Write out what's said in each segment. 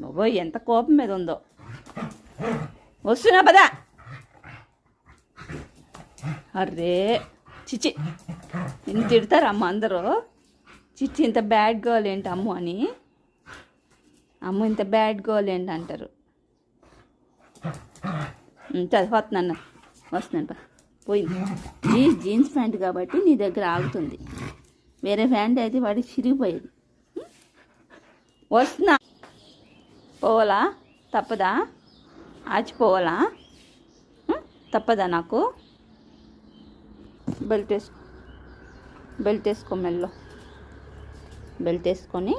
నువ్వు ఎంత కోపం మీద ఉందో. వస్తున్నా పదా. అర్రే చిచి, నిన్ను తిడతారు అమ్మ అందరూ. చిచ్చి ఇంత బ్యాడ్ గర్ల్ ఏంటి అమ్ము అని. అమ్మ ఇంత బ్యాడ్ గర్ల్ ఏంటి అంటారు. చదిపోతున్నాను, వస్తున్నాను. పోయింది. ఈ జీన్స్ ప్యాంట్ కాబట్టి నీ దగ్గర ఆగుతుంది. వేరే ప్యాంట్ అయితే వాడికి చిరిగిపోయేది. వస్తున్నా. పోవాలా? తప్పదా? ఆచిపోవాలా? తప్పదా నాకు? బెల్ట్ వేసుకో మెల్లో. బెల్ట్ వేసుకొని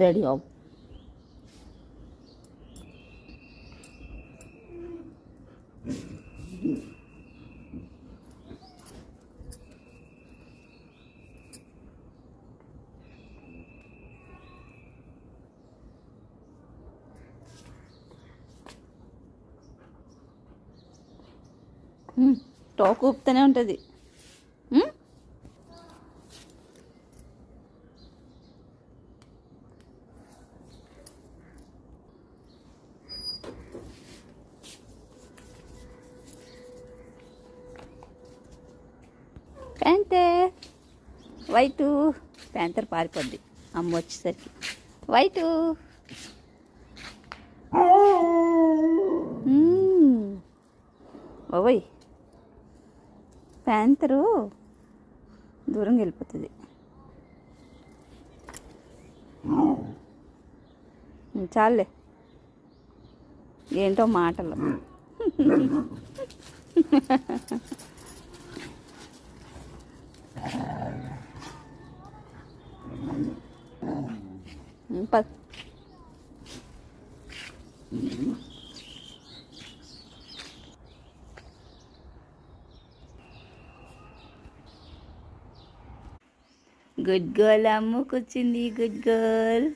రెడీ అవ్వు. టోకు ఊపుతూనే ఉంటుంది. ప్యాంటర్ వైటు. ప్యాంటర్ పారిపోద్ది అమ్మ వచ్చేసరికి. వైటు. ఓయ్, ప్యాంతరు దూరంగా వెళ్ళిపోతుంది. చాలే, ఏంటో మాటలు. గుడ్ గర్ల్ అమ్ముకొచ్చింది. Good girl.